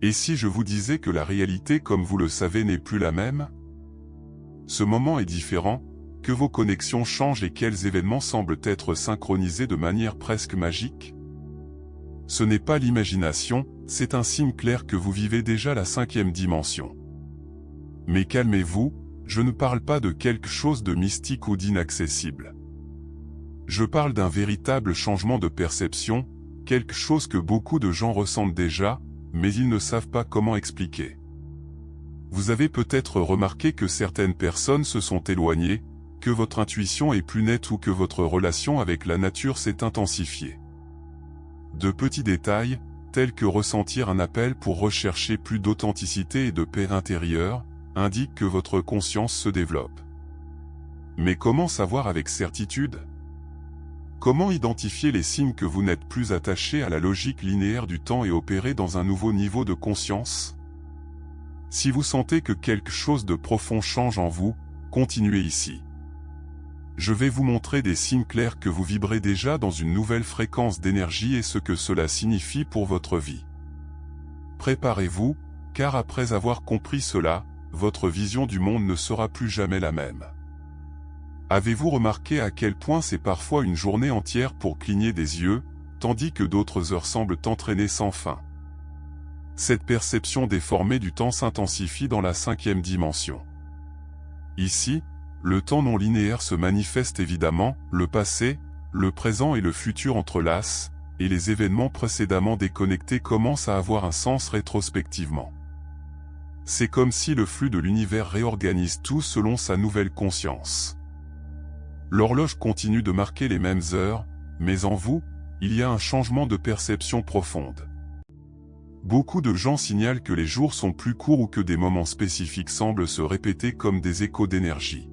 Et si je vous disais que la réalité, comme vous le savez, n'est plus la même? Ce moment est différent, que vos connexions changent et quels événements semblent être synchronisés de manière presque magique? Ce n'est pas l'imagination, c'est un signe clair que vous vivez déjà la 5e dimension. Mais calmez-vous, je ne parle pas de quelque chose de mystique ou d'inaccessible. Je parle d'un véritable changement de perception, quelque chose que beaucoup de gens ressentent déjà, mais ils ne savent pas comment expliquer. Vous avez peut-être remarqué que certaines personnes se sont éloignées, que votre intuition est plus nette ou que votre relation avec la nature s'est intensifiée. De petits détails, tels que ressentir un appel pour rechercher plus d'authenticité et de paix intérieure, indiquent que votre conscience se développe. Mais comment savoir avec certitude? Comment identifier les signes que vous n'êtes plus attaché à la logique linéaire du temps et opérer dans un nouveau niveau de conscience? Si vous sentez que quelque chose de profond change en vous, continuez ici. Je vais vous montrer des signes clairs que vous vibrez déjà dans une nouvelle fréquence d'énergie et ce que cela signifie pour votre vie. Préparez-vous, car après avoir compris cela, votre vision du monde ne sera plus jamais la même. Avez-vous remarqué à quel point c'est parfois une journée entière pour cligner des yeux, tandis que d'autres heures semblent entraîner sans fin? Cette perception déformée du temps s'intensifie dans la 5e dimension. Ici, le temps non linéaire se manifeste évidemment, le passé, le présent et le futur entrelacent, et les événements précédemment déconnectés commencent à avoir un sens rétrospectivement. C'est comme si le flux de l'univers réorganise tout selon sa nouvelle conscience. L'horloge continue de marquer les mêmes heures, mais en vous, il y a un changement de perception profonde. Beaucoup de gens signalent que les jours sont plus courts ou que des moments spécifiques semblent se répéter comme des échos d'énergie.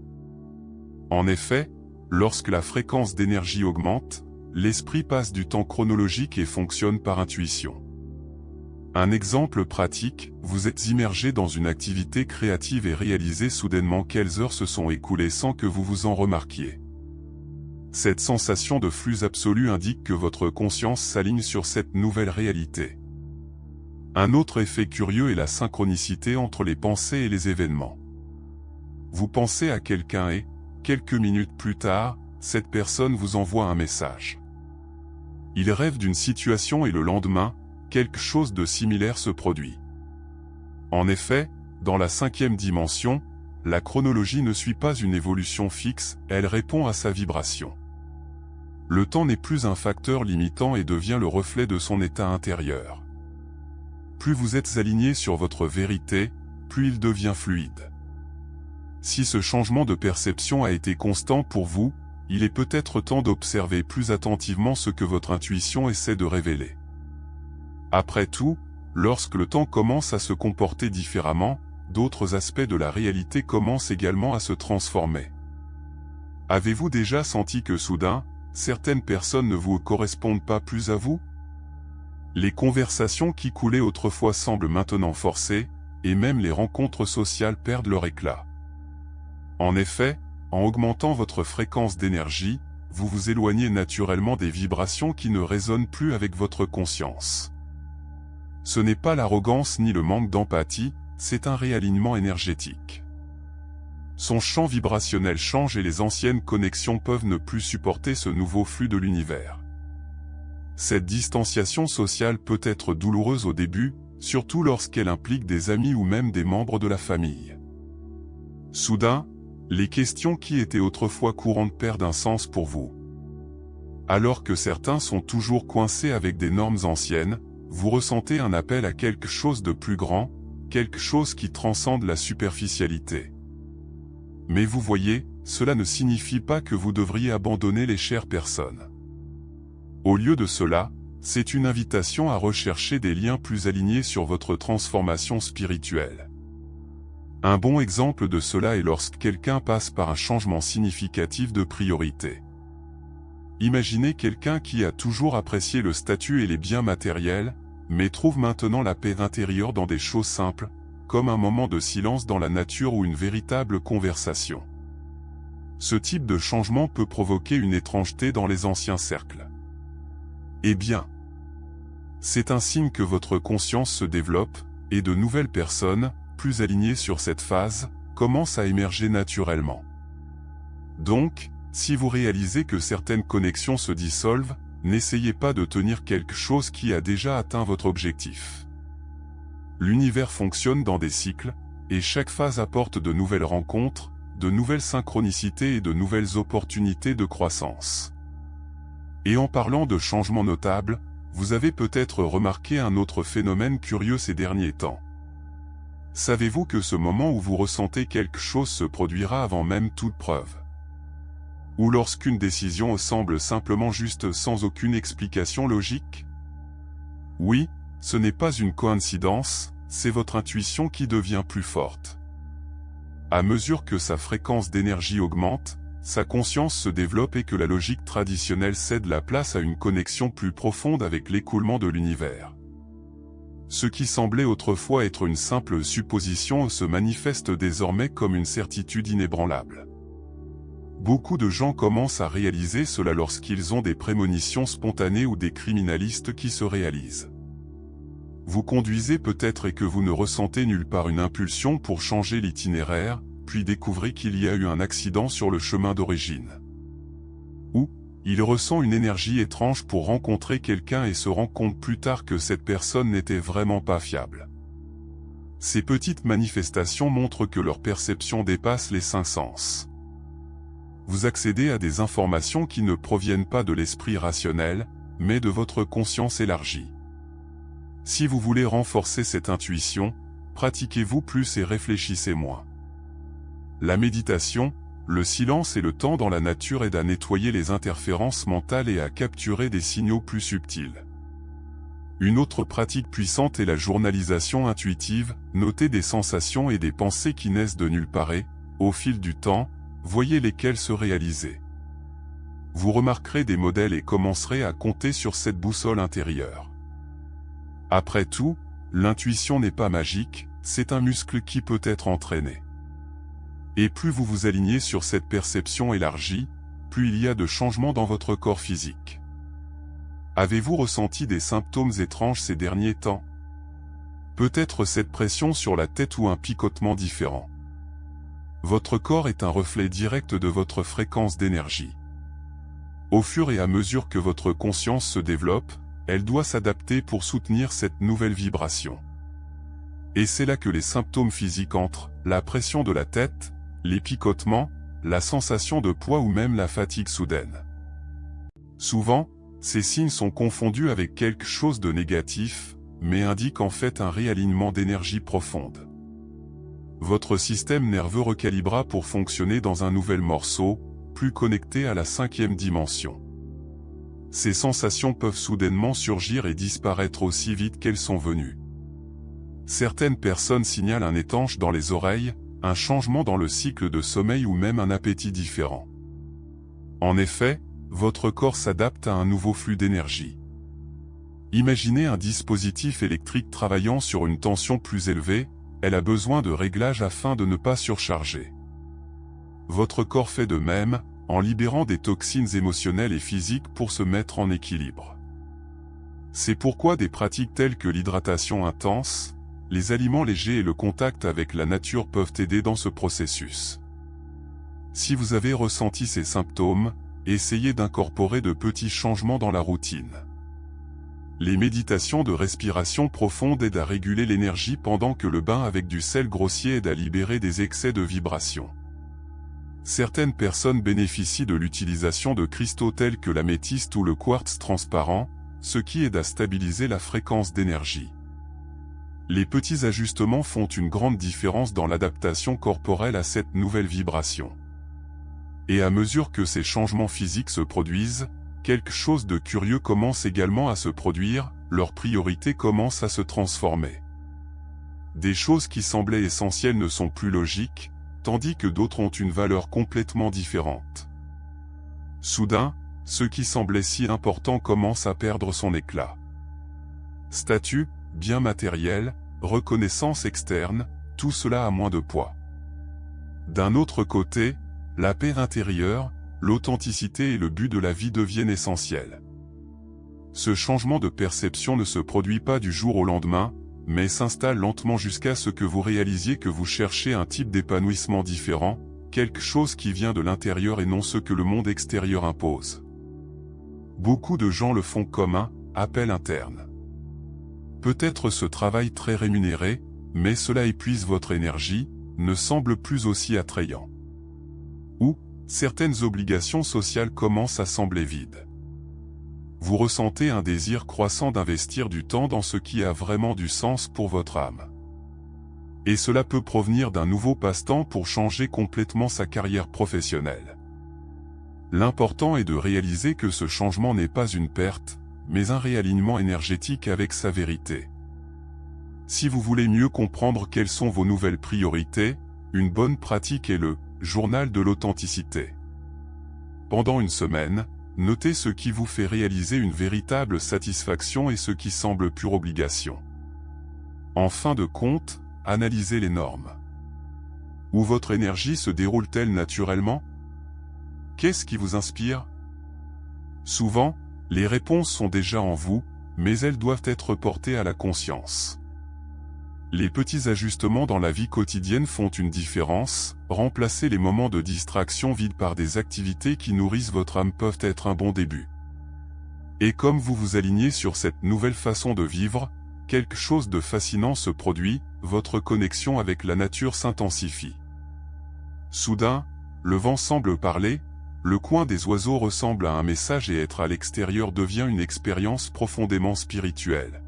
En effet, lorsque la fréquence d'énergie augmente, l'esprit passe du temps chronologique et fonctionne par intuition. Un exemple pratique, vous êtes immergé dans une activité créative et réalisez soudainement quelles heures se sont écoulées sans que vous vous en remarquiez. Cette sensation de flux absolu indique que votre conscience s'aligne sur cette nouvelle réalité. Un autre effet curieux est la synchronicité entre les pensées et les événements. Vous pensez à quelqu'un et, quelques minutes plus tard, cette personne vous envoie un message. Il rêve d'une situation et le lendemain, quelque chose de similaire se produit. En effet, dans la 5e dimension, la chronologie ne suit pas une évolution fixe, elle répond à sa vibration. Le temps n'est plus un facteur limitant et devient le reflet de son état intérieur. Plus vous êtes aligné sur votre vérité, plus il devient fluide. Si ce changement de perception a été constant pour vous, il est peut-être temps d'observer plus attentivement ce que votre intuition essaie de révéler. Après tout, lorsque le temps commence à se comporter différemment, d'autres aspects de la réalité commencent également à se transformer. Avez-vous déjà senti que soudain, certaines personnes ne vous correspondent pas plus à vous? Les conversations qui coulaient autrefois semblent maintenant forcées, et même les rencontres sociales perdent leur éclat. En effet, en augmentant votre fréquence d'énergie, vous vous éloignez naturellement des vibrations qui ne résonnent plus avec votre conscience. Ce n'est pas l'arrogance ni le manque d'empathie, c'est un réalignement énergétique. Son champ vibrationnel change et les anciennes connexions peuvent ne plus supporter ce nouveau flux de l'univers. Cette distanciation sociale peut être douloureuse au début, surtout lorsqu'elle implique des amis ou même des membres de la famille. Soudain, les questions qui étaient autrefois courantes perdent un sens pour vous. Alors que certains sont toujours coincés avec des normes anciennes, vous ressentez un appel à quelque chose de plus grand, quelque chose qui transcende la superficialité. Mais vous voyez, cela ne signifie pas que vous devriez abandonner les chères personnes. Au lieu de cela, c'est une invitation à rechercher des liens plus alignés sur votre transformation spirituelle. Un bon exemple de cela est lorsque quelqu'un passe par un changement significatif de priorité. Imaginez quelqu'un qui a toujours apprécié le statut et les biens matériels, mais trouve maintenant la paix intérieure dans des choses simples, comme un moment de silence dans la nature ou une véritable conversation. Ce type de changement peut provoquer une étrangeté dans les anciens cercles. Eh bien, c'est un signe que votre conscience se développe, et de nouvelles personnes, plus alignées sur cette phase, commencent à émerger naturellement. Donc, si vous réalisez que certaines connexions se dissolvent, n'essayez pas de tenir quelque chose qui a déjà atteint votre objectif. L'univers fonctionne dans des cycles, et chaque phase apporte de nouvelles rencontres, de nouvelles synchronicités et de nouvelles opportunités de croissance. Et en parlant de changements notables, vous avez peut-être remarqué un autre phénomène curieux ces derniers temps. Savez-vous que ce moment où vous ressentez quelque chose se produira avant même toute preuve? Ou lorsqu'une décision semble simplement juste sans aucune explication logique? Oui, ce n'est pas une coïncidence, c'est votre intuition qui devient plus forte. À mesure que sa fréquence d'énergie augmente, sa conscience se développe et que la logique traditionnelle cède la place à une connexion plus profonde avec l'écoulement de l'univers. Ce qui semblait autrefois être une simple supposition se manifeste désormais comme une certitude inébranlable. Beaucoup de gens commencent à réaliser cela lorsqu'ils ont des prémonitions spontanées ou des criminalistes qui se réalisent. Vous conduisez peut-être et que vous ne ressentez nulle part une impulsion pour changer l'itinéraire, puis découvrez qu'il y a eu un accident sur le chemin d'origine. Ou, il ressent une énergie étrange pour rencontrer quelqu'un et se rend compte plus tard que cette personne n'était vraiment pas fiable. Ces petites manifestations montrent que leur perception dépasse les 5 sens. Vous accédez à des informations qui ne proviennent pas de l'esprit rationnel, mais de votre conscience élargie. Si vous voulez renforcer cette intuition, pratiquez-vous plus et réfléchissez moins. La méditation, le silence et le temps dans la nature aident à nettoyer les interférences mentales et à capturer des signaux plus subtils. Une autre pratique puissante est la journalisation intuitive, noter des sensations et des pensées qui naissent de nulle part et, au fil du temps, voyez lesquelles se réaliser. Vous remarquerez des modèles et commencerez à compter sur cette boussole intérieure. Après tout, l'intuition n'est pas magique, c'est un muscle qui peut être entraîné. Et plus vous vous alignez sur cette perception élargie, plus il y a de changements dans votre corps physique. Avez-vous ressenti des symptômes étranges ces derniers temps? Peut-être cette pression sur la tête ou un picotement différent. Votre corps est un reflet direct de votre fréquence d'énergie. Au fur et à mesure que votre conscience se développe, elle doit s'adapter pour soutenir cette nouvelle vibration. Et c'est là que les symptômes physiques entrent, la pression de la tête, les picotements, la sensation de poids ou même la fatigue soudaine. Souvent, ces signes sont confondus avec quelque chose de négatif, mais indiquent en fait un réalignement d'énergie profonde. Votre système nerveux recalibra pour fonctionner dans un nouvel morceau, plus connecté à la 5e dimension. Ces sensations peuvent soudainement surgir et disparaître aussi vite qu'elles sont venues. Certaines personnes signalent un étanche dans les oreilles, un changement dans le cycle de sommeil ou même un appétit différent. En effet, votre corps s'adapte à un nouveau flux d'énergie. Imaginez un dispositif électrique travaillant sur une tension plus élevée, elle a besoin de réglages afin de ne pas surcharger. Votre corps fait de même, en libérant des toxines émotionnelles et physiques pour se mettre en équilibre. C'est pourquoi des pratiques telles que l'hydratation intense, les aliments légers et le contact avec la nature peuvent aider dans ce processus. Si vous avez ressenti ces symptômes, essayez d'incorporer de petits changements dans la routine. Les méditations de respiration profonde aident à réguler l'énergie pendant que le bain avec du sel grossier aide à libérer des excès de vibration. Certaines personnes bénéficient de l'utilisation de cristaux tels que l'améthyste ou le quartz transparent, ce qui aide à stabiliser la fréquence d'énergie. Les petits ajustements font une grande différence dans l'adaptation corporelle à cette nouvelle vibration. Et à mesure que ces changements physiques se produisent, quelque chose de curieux commence également à se produire, leurs priorités commencent à se transformer. Des choses qui semblaient essentielles ne sont plus logiques, tandis que d'autres ont une valeur complètement différente. Soudain, ce qui semblait si important commence à perdre son éclat. Statut, bien matériel, reconnaissance externe, tout cela a moins de poids. D'un autre côté, la paix intérieure, l'authenticité et le but de la vie deviennent essentiels. Ce changement de perception ne se produit pas du jour au lendemain, mais s'installe lentement jusqu'à ce que vous réalisiez que vous cherchez un type d'épanouissement différent, quelque chose qui vient de l'intérieur et non ce que le monde extérieur impose. Beaucoup de gens le font comme un appel interne. Peut-être ce travail très rémunéré, mais cela épuise votre énergie, ne semble plus aussi attrayant. Ou, certaines obligations sociales commencent à sembler vides. Vous ressentez un désir croissant d'investir du temps dans ce qui a vraiment du sens pour votre âme. Et cela peut provenir d'un nouveau passe-temps pour changer complètement sa carrière professionnelle. L'important est de réaliser que ce changement n'est pas une perte, mais un réalignement énergétique avec sa vérité. Si vous voulez mieux comprendre quelles sont vos nouvelles priorités, une bonne pratique est le journal de l'authenticité. Pendant une semaine, notez ce qui vous fait réaliser une véritable satisfaction et ce qui semble pure obligation. En fin de compte, analysez les normes. Où votre énergie se déroule-t-elle naturellement? Qu'est-ce qui vous inspire? Souvent, les réponses sont déjà en vous, mais elles doivent être portées à la conscience. Les petits ajustements dans la vie quotidienne font une différence, remplacer les moments de distraction vides par des activités qui nourrissent votre âme peuvent être un bon début. Et comme vous vous alignez sur cette nouvelle façon de vivre, quelque chose de fascinant se produit, votre connexion avec la nature s'intensifie. Soudain, le vent semble parler, le coin des oiseaux ressemble à un message et être à l'extérieur devient une expérience profondément spirituelle.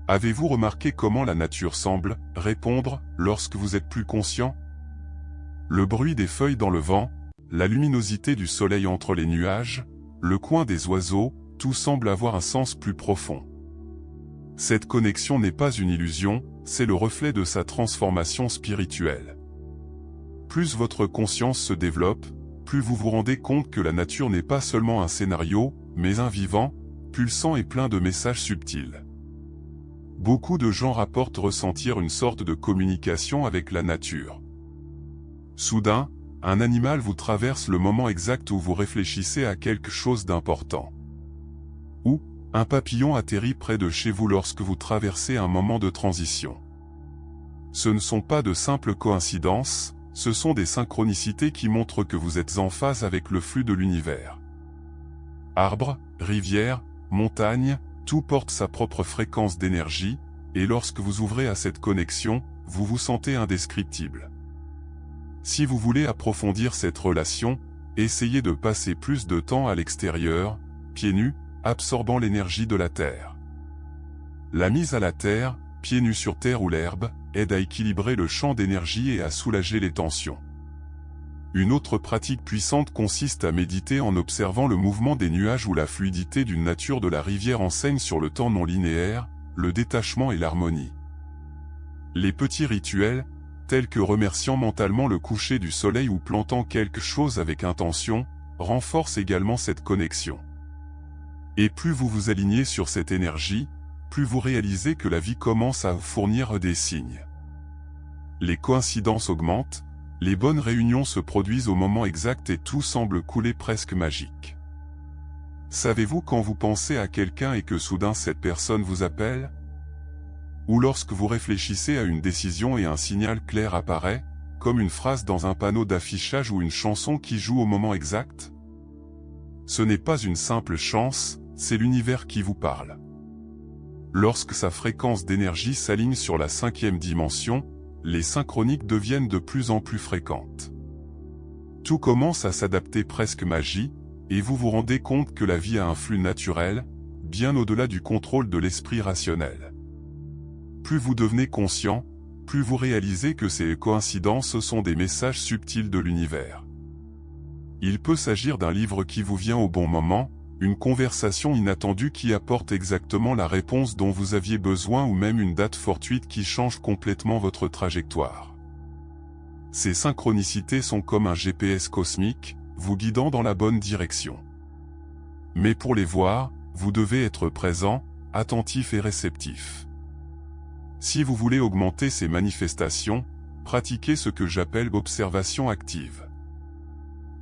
Avez-vous remarqué comment la nature semble répondre lorsque vous êtes plus conscient? Le bruit des feuilles dans le vent, la luminosité du soleil entre les nuages, le coin des oiseaux, tout semble avoir un sens plus profond. Cette connexion n'est pas une illusion, c'est le reflet de sa transformation spirituelle. Plus votre conscience se développe, plus vous vous rendez compte que la nature n'est pas seulement un scénario, mais un vivant, pulsant et plein de messages subtils. Beaucoup de gens rapportent ressentir une sorte de communication avec la nature. Soudain, un animal vous traverse le moment exact où vous réfléchissez à quelque chose d'important. Ou, un papillon atterrit près de chez vous lorsque vous traversez un moment de transition. Ce ne sont pas de simples coïncidences, ce sont des synchronicités qui montrent que vous êtes en phase avec le flux de l'univers. Arbres, rivières, montagnes, tout porte sa propre fréquence d'énergie, et lorsque vous ouvrez à cette connexion, vous vous sentez indescriptible. Si vous voulez approfondir cette relation, essayez de passer plus de temps à l'extérieur, pieds nus, absorbant l'énergie de la terre. La mise à la terre, pieds nus sur terre ou l'herbe, aide à équilibrer le champ d'énergie et à soulager les tensions. Une autre pratique puissante consiste à méditer en observant le mouvement des nuages ou la fluidité d'une nature de la rivière enseigne sur le temps non linéaire, le détachement et l'harmonie. Les petits rituels, tels que remerciant mentalement le coucher du soleil ou plantant quelque chose avec intention, renforcent également cette connexion. Et plus vous vous alignez sur cette énergie, plus vous réalisez que la vie commence à fournir des signes. Les coïncidences augmentent, les bonnes réunions se produisent au moment exact et tout semble couler presque magique. Savez-vous quand vous pensez à quelqu'un et que soudain cette personne vous appelle? Ou lorsque vous réfléchissez à une décision et un signal clair apparaît, comme une phrase dans un panneau d'affichage ou une chanson qui joue au moment exact? Ce n'est pas une simple chance, c'est l'univers qui vous parle. Lorsque sa fréquence d'énergie s'aligne sur la 5e dimension, les synchroniques deviennent de plus en plus fréquentes. Tout commence à s'adapter presque magie, et vous vous rendez compte que la vie a un flux naturel, bien au-delà du contrôle de l'esprit rationnel. Plus vous devenez conscient, plus vous réalisez que ces coïncidences sont des messages subtils de l'univers. Il peut s'agir d'un livre qui vous vient au bon moment, une conversation inattendue qui apporte exactement la réponse dont vous aviez besoin ou même une date fortuite qui change complètement votre trajectoire. Ces synchronicités sont comme un GPS cosmique, vous guidant dans la bonne direction. Mais pour les voir, vous devez être présent, attentif et réceptif. Si vous voulez augmenter ces manifestations, pratiquez ce que j'appelle l'observation active.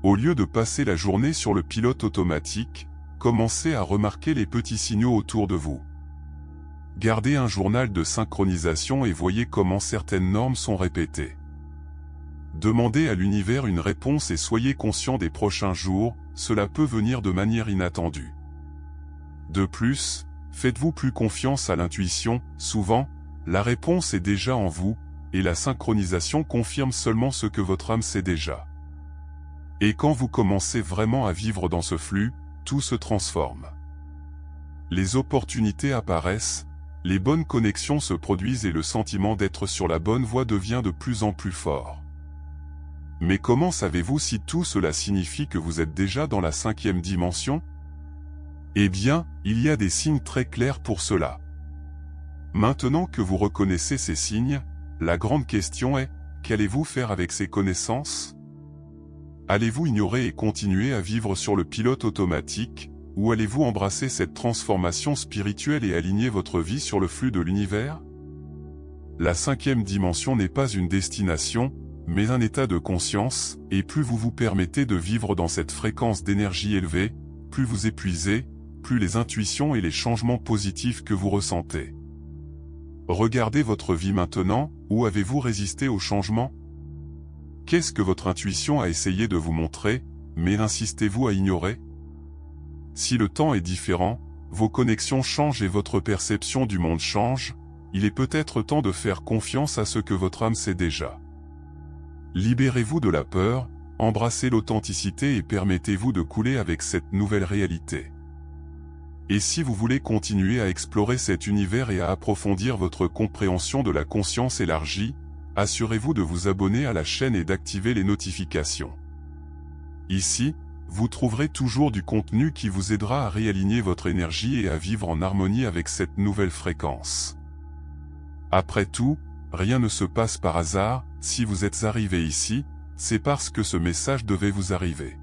Au lieu de passer la journée sur le pilote automatique, commencez à remarquer les petits signaux autour de vous. Gardez un journal de synchronisation et voyez comment certaines normes sont répétées. Demandez à l'univers une réponse et soyez conscient des prochains jours, cela peut venir de manière inattendue. De plus, faites-vous plus confiance à l'intuition, souvent, la réponse est déjà en vous, et la synchronisation confirme seulement ce que votre âme sait déjà. Et quand vous commencez vraiment à vivre dans ce flux, tout se transforme. Les opportunités apparaissent, les bonnes connexions se produisent et le sentiment d'être sur la bonne voie devient de plus en plus fort. Mais comment savez-vous si tout cela signifie que vous êtes déjà dans la 5e dimension? Eh bien, il y a des signes très clairs pour cela. Maintenant que vous reconnaissez ces signes, la grande question est, qu'allez-vous faire avec ces connaissances? Allez-vous ignorer et continuer à vivre sur le pilote automatique, ou allez-vous embrasser cette transformation spirituelle et aligner votre vie sur le flux de l'univers? La 5e dimension n'est pas une destination, mais un état de conscience, et plus vous vous permettez de vivre dans cette fréquence d'énergie élevée, plus vous épuisez, plus les intuitions et les changements positifs que vous ressentez. Regardez votre vie maintenant, où avez-vous résisté au changement? Qu'est-ce que votre intuition a essayé de vous montrer, mais insistez-vous à ignorer? Si le temps est différent, vos connexions changent et votre perception du monde change, il est peut-être temps de faire confiance à ce que votre âme sait déjà. Libérez-vous de la peur, embrassez l'authenticité et permettez-vous de couler avec cette nouvelle réalité. Et si vous voulez continuer à explorer cet univers et à approfondir votre compréhension de la conscience élargie, assurez-vous de vous abonner à la chaîne et d'activer les notifications. Ici, vous trouverez toujours du contenu qui vous aidera à réaligner votre énergie et à vivre en harmonie avec cette nouvelle fréquence. Après tout, rien ne se passe par hasard, si vous êtes arrivé ici, c'est parce que ce message devait vous arriver.